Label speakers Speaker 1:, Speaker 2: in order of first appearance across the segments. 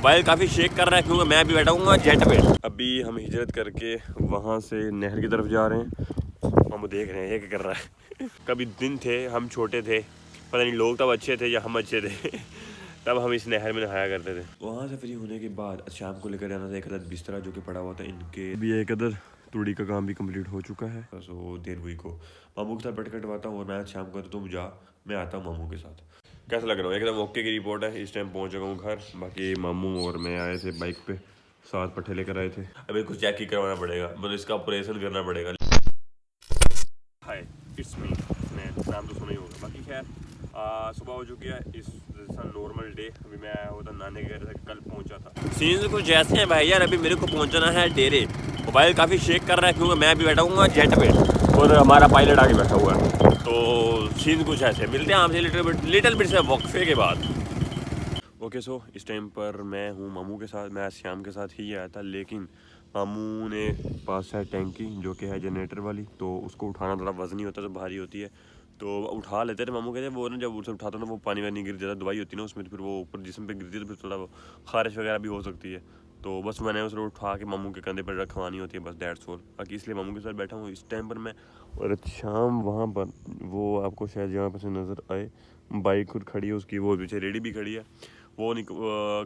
Speaker 1: Mobile काफ़ी shake कर रहा है क्योंकि मैं भी बैठा हूँ जेट पे। अभी हम हिजरत करके वहाँ से नहर की तरफ जा रहे हैं। हम देख रहे हैं ये क्या कर रहा है। कभी दिन थे हम छोटे थे, पता नहीं लोग तब अच्छे थे या हम अच्छे थे। तब हम इस नहर में नहाया करते थे। वहाँ से फ्री होने के बाद शाम को लेकर जाना था एक अदद बिस्तरा जो कि पड़ा हुआ था इनके। अभी एक अदद तूड़ी का काम भी कंप्लीट हो चुका है। सो देर हुई को मामू के साथ बैठ कटवाता हूँ और मैं शाम को तुम जा, मैं आता हूँ मामू के साथ। कैसा लग रहा हूँ? एकदम ओके की रिपोर्ट है। इस टाइम पहुँच चुका हूँ घर। बाकी मामू और मैं आए थे बाइक पे, 7 पट्टे लेकर आए थे। अभी कुछ चेक ही करवाना पड़ेगा, मतलब इसका ऑपरेशन करना पड़ेगा। हाय इट्स मी, नाम तो सुना ही होगा। बाकी खैर सुबह हो चुकी है। इस नॉर्मल डे। अभी मैं आया हुआ था नानी के घर से, कल पहुंचा था। सीन्स कुछ ऐसे हैं भाई यार। अभी मेरे को पहुंचना है डेरे। मोबाइल काफ़ी शेक कर रहा है क्योंकि मैं भी बैठा हूँ जेट पे और हमारा पायलट आगे बैठा हुआ है। तो सीन कुछ ऐसे। मिलते हैं आपसे लिटिल बिट से वक्फे के बाद। ओके सो इस टाइम पर मैं हूँ मामू के साथ। मैं श्याम के साथ ही आया था, लेकिन मामू ने पास है टैंकी जो कि है जनरेटर वाली, तो उसको उठाना थोड़ा वजनी होता है, तो भारी होती है। तो उठा लेते थे मामू कहते वो ना, जब उसे उठाता ना वो पानी वानी गिर जाता, दवाई होती है ना उसमें, तो फिर वो ऊपर जिस्म पे गिरती है, तो फिर थोड़ा खारिश वगैरह भी हो सकती है। तो बस मैंने उसे उठा के मामू के कंधे पर रखवानी होती है, बस दैट्स ऑल। बाकी इसलिए मामू के साथ बैठा हूँ इस टाइम पर मैं। और शाम वहाँ पर वो आपको शायद यहाँ पर से नज़र आए, बाइक खुद खड़ी है उसकी, वो पीछे रेडी भी खड़ी है। वो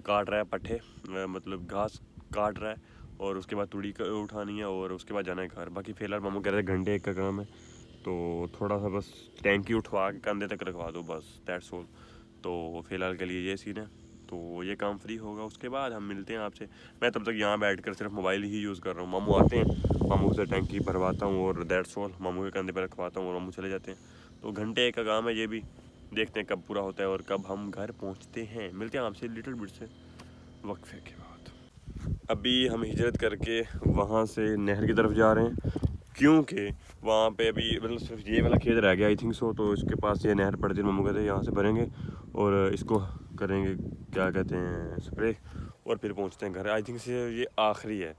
Speaker 1: काट रहा है पट्ठे, मतलब घास काट रहा है। और उसके बाद तूड़ी उठानी है और उसके बाद जाना है घर। बाकी फ़िलहाल मामू कह रहे थे घंटे एक का काम है, तो थोड़ा सा बस टैंकी उठवा के कंधे तक रखवा दो, बस दैट्स ऑल। तो फ़िलहाल के लिए ये सीन है। तो ये काम फ्री होगा उसके बाद हम मिलते हैं आपसे। मैं तब तक यहाँ बैठकर सिर्फ मोबाइल ही यूज़ कर रहा हूँ। मामू आते हैं, मामू से टैंकी भरवाता हूँ और दैट्स ऑल। मामू के कंधे पर रखवाता हूँ और मामू चले जाते हैं। तो घंटे एक का काम है ये भी। देखते हैं कब पूरा होता है और कब हम घर पहुँचते हैं। मिलते हैं आपसे लिटिल बिट से वक्फे के बाद। अभी हम हिजरत करके वहाँ से नहर की तरफ जा रहे हैं क्योंकि वहाँ पे अभी मतलब सिर्फ ये वाला खेत रह गया आई थिंक सो। तो इसके पास ये नहर पड़ती है। मम्मी कहते हैं यहाँ से भरेंगे और इसको करेंगे क्या कहते हैं स्प्रे, और फिर पहुँचते हैं घर। आई थिंक से ये आखिरी है।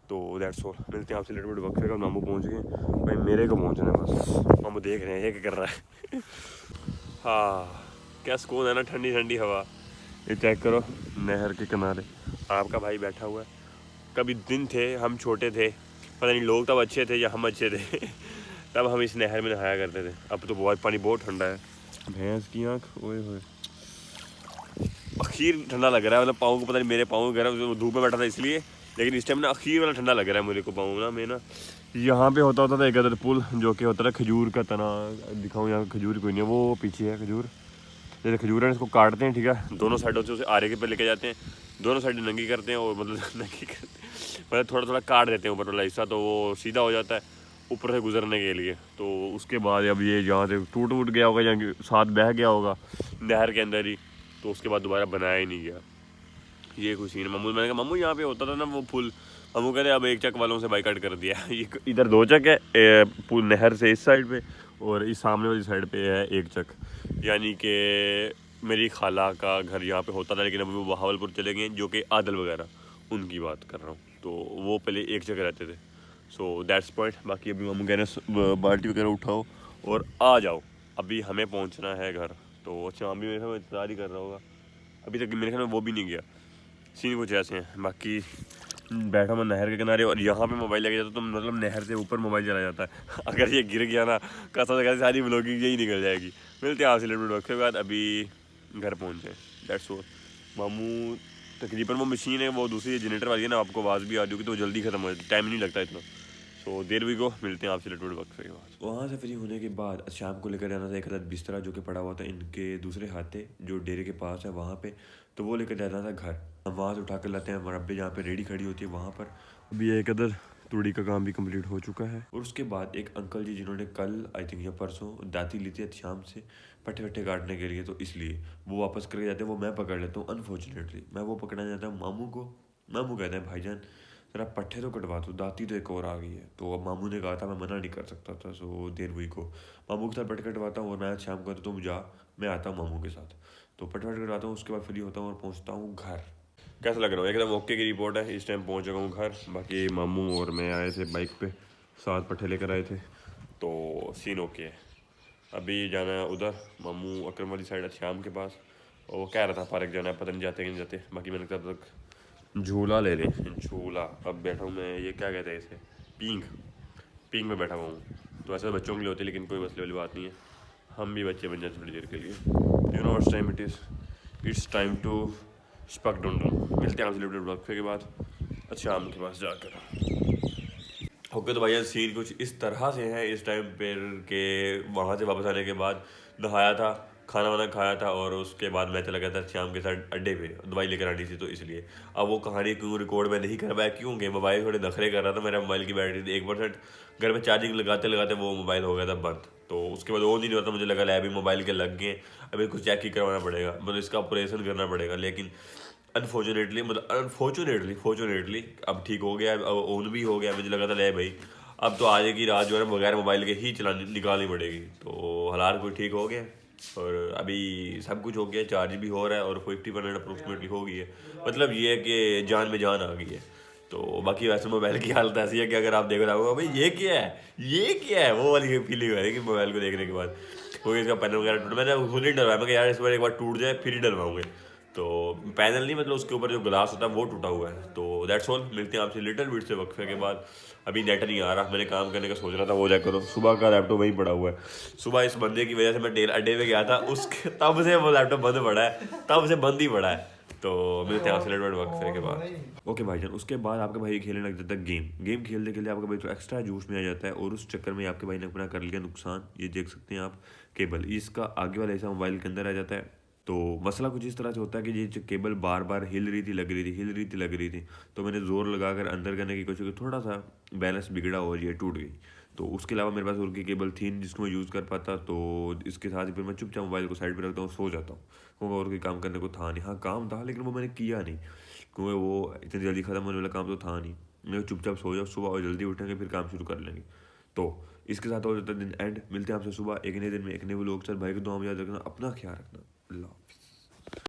Speaker 1: तो दैट्स ऑल। मिलते हैं आपसे लिटिल बिट वक्फे का। मामू पहुँच गए भाई, मेरे को पहुँचना है बस। मामू देख रहे हैं ये क्या कर रहा है। हाँ क्या सुकून है ना, ठंडी ठंडी हवा। ये चेक करो नहर के किनारे आपका भाई बैठा हुआ है। कभी दिन थे हम छोटे थे, पता नहीं लोग तब अच्छे थे या हम अच्छे थे। तब हम इस नहर में नहाया करते थे। अब तो बहुत पानी बहुत ठंडा है। भैंस की आँख, ओए होए अखीर ठंडा लग रहा है। मतलब पाँव को पता नहीं, मेरे पाँव गर्म, धूप में बैठा था इसलिए, लेकिन इस टाइम ना अखीर वाला ठंडा लग रहा है मेरे को। पाँव ना मैं ना यहाँ पे होता था एक अदर पुल जो कि होता था खजूर का तना। दिखाऊँ यहाँ खजूर कोई नहीं है, वो पीछे है खजूर। जैसे खजूर है इसको काटते हैं, ठीक है, दोनों साइडों से उसे आरे के पे लेके जाते हैं, दोनों साइड नंगी करते हैं और मतलब नंगी करते हैं, मतलब थोड़ा थोड़ा काट देते हैं ऊपर वाला हिस्सा, तो वो सीधा हो जाता है ऊपर से गुजरने के लिए। तो उसके बाद अब ये जहाँ से टूट वूट गया होगा या साथ बह गया होगा नहर के अंदर ही, तो उसके बाद दोबारा बनाया ही नहीं गया। ये कुछ सीन। मैंने कहा मम्मू यहाँ पे होता था ना वो पुल। मम्मू कहते अब एक चक वालों से बाइकआउट कर दिया। ये इधर 2 चक है पुल नहर से इस साइड पे, और इस सामने वाली साइड पे है 1 चक। यानी कि मेरी खाला का घर यहाँ पे होता था, लेकिन अभी वो बहावलपुर चले गए, जो कि आदल वगैरह उनकी बात कर रहा हूँ। तो वो पहले 1 जगह रहते थे। So that's point. बाकी अभी मम्मू कह रहे हैं बाल्टी वगैरह उठाओ और आ जाओ, अभी हमें पहुँचना है घर। तो अच्छा अभी मेरे ख्याल में इंतजार ही कर रहा होगा, अभी तक मेरे ख्याल में वो भी नहीं गया। सीन कुछ ऐसे हैं। बाकी बैठा मैं नहर के किनारे और यहाँ पे मोबाइल लग जाता तो मतलब नहर से ऊपर मोबाइल चला जाता है। अगर ये गिर गया ना, कसम से कहते सारी व्लॉगिंग यही निकल जाएगी। मिलते हैं आपसे लिटिल वक्त के बाद। अभी घर पहुँचे, दैट्स ऑल। मामू तकरीबन वो मशीन है वो दूसरी जनरेटर वाली है ना, आपको आवाज़ भी आ रही होगी, तो जल्दी ख़त्म हो जाती, टाइम नहीं लगता इतना। सो देर भी को मिलते हैं आपसे लिटिल वक्त के बाद। वहाँ से फ्री होने के बाद शाम को लेकर जाना था एक अदद बिस्तरा जो कि पड़ा हुआ था इनके दूसरे हाथे जो डेरे के पास है वहाँ पे, तो वो लेकर जाना था घर। हम वहाँ से उठा कर लाते हैं मरब्बे जहाँ पे रेडी खड़ी होती है वहाँ पर। अभी एक अदर तूड़ी का काम भी कंप्लीट हो चुका है। और उसके बाद एक अंकल जी जिन्होंने कल आई थिंक या परसों दाती ली थी शाम से पट्टे वट्टे काटने के लिए, तो इसलिए वो वापस करके जाते हैं। वो मैं पकड़ लेता हूँ, अनफॉर्चुनेटली मैं वो पकड़ना चाहता हूँ मामू को। मामू कहते हैं भाईजान जरा पट्टे तो कटवा दो, दाती तो एक और आ गई है। तो अब मामू ने कहा था मैं मना नहीं कर सकता था। सो देर हुई को मामू के साथ पट्टे कटवाता हूँ और मैं शाम को तुम जा, मैं आता हूँ मामू के साथ। तो पट्टे वट्टे कटवाता हूँ, उसके बाद फ्री होता हूँ और पहुँचता हूँ घर। कैसा लग रहा हूँ? एकदम ओके की रिपोर्ट है। इस टाइम पहुँच चुका हूँ घर। बाकी मामू और मैं आए थे बाइक पे, 7 पट्टे लेकर आए थे, तो सीन ओके है। अभी जाना है उधर मामू अकरम वाली साइड है श्याम के पास, और वो कह रहा था पार्क जाना है, पता नहीं जाते कि नहीं जाते। बाकी मैंने कहा तक झूला ले लें। झूला अब बैठा हूँ मैं, ये क्या कहते हैं इसे, पींग में बैठा हुआ हूँ। तो ऐसे बच्चों के लिए होते हैं, लेकिन कोई मसले वाली बात नहीं है, हम भी बच्चे बन जाए थोड़ी देर के लिए। You know what's time it is, it's time to स्पक डोंट। मिलते हैं आपसे लिमिटेड वक्फे के बाद अच्छा आम के पास जाकर। ओके तो भैया सीन कुछ इस तरह से है इस टाइम पर के वहाँ से वापस आने के बाद नहाया था, खाना वाना खाया था, और उसके बाद मैं चला गया था श्याम के साथ अड्डे पे, दवाई लेकर आनी थी तो इसलिए। अब वो कहानी क्यों रिकॉर्ड में नहीं कर पाया, क्योंकि मोबाइल थोड़े नखरे कर रहा था। मेरा मोबाइल की बैटरी थी 1%, घर में चार्जिंग लगाते लगाते वो मोबाइल हो गया था बंद। तो उसके बाद ऑन ही नहीं होता, मुझे लगा अभी मोबाइल के लग गए, अभी कुछ चेक ही करवाना पड़ेगा, मतलब इसका ऑपरेशन करना पड़ेगा। लेकिन अनफॉर्चुनेटली, मतलब फॉर्चुनेटली अब ठीक हो गया, अब ऑन भी हो गया। मुझे लगा था ले भाई अब तो आज की रात जो है ना बगैर मोबाइल के ही चलानी निकालनी पड़ेगी। तो हालात कुछ ठीक हो गया और अभी सब कुछ हो गया, चार्ज भी हो रहा है और 50% अप्रोक्सीमेटली हो गई है। मतलब ये है कि जान में जान आ गई है। तो बाकी वैसे मोबाइल की हालत ऐसी है कि अगर आप देख रहे हो भाई ये क्या है, वो वाली फीलिंग है कि मोबाइल को देखने के बाद हो गया इसका पैनल वगैरह टूट। मैंने खुद ही डरवाया, मैं कि यार इस बार एक बार टूट जाए फिर ही डलवाऊंगे। तो पैनल नहीं, मतलब उसके ऊपर जो ग्लास होता है वो टूटा हुआ है। तो दैट्स ऑल, मिलते हैं आपसे लिटिल बिट से वक्फे के बाद। अभी नेट नहीं आ रहा, मैंने काम करने का सोच रहा था, वो जाकर करो। सुबह का लैपटॉप वहीं पड़ा हुआ है, सुबह इस बंदे की वजह से मैं अड्डे में गया था, उसके तब से वो लैपटॉप बंद पड़ा है, तब से बंद ही पड़ा है। तो मिलते हैं आपसे लिटिल बिट वक्फे के बाद। ओके भाईजान, उसके बाद आपका भाई खेलने लग जाता है गेम खेलते खेलते आपका भाई तो एक्स्ट्रा जूश में आ जाता है, और उस चक्कर में आपके भाई ने अपना कर लिया नुकसान। ये देख सकते हैं आप, केबल इसका आगे वाला हिस्सा मोबाइल के अंदर आ जाता है। तो मसला कुछ इस तरह से होता है कि ये जो केबल बार बार हिल रही थी लग रही थी। तो मैंने ज़ोर लगाकर अंदर करने की कोशिश की, थोड़ा सा बैलेंस बिगड़ा और ये टूट गई। तो उसके अलावा मेरे पास और की केबल थी नहीं जिसको मैं यूज़ कर पाता। तो इसके साथ ही फिर मैं चुपचाप मोबाइल को साइड पर रखता हूँ, सो जाता हूँ, क्योंकि और कोई काम करने को था नहीं। हाँ काम था, लेकिन वो मैंने किया नहीं, क्योंकि वो इतनी जल्दी ख़त्म होने वाला काम तो था नहीं। मैं चुपचाप सो जाओ, सुबह और जल्दी उठेंगे फिर काम शुरू कर लेंगे। तो इसके साथ हो जाता है दिन एंड। मिलते हैं आपसे सुबह एक नए दिन में एक नए व्लॉग के साथ। भाई को दुआ में याद रखना, अपना ख्याल रखना। अल्लाह।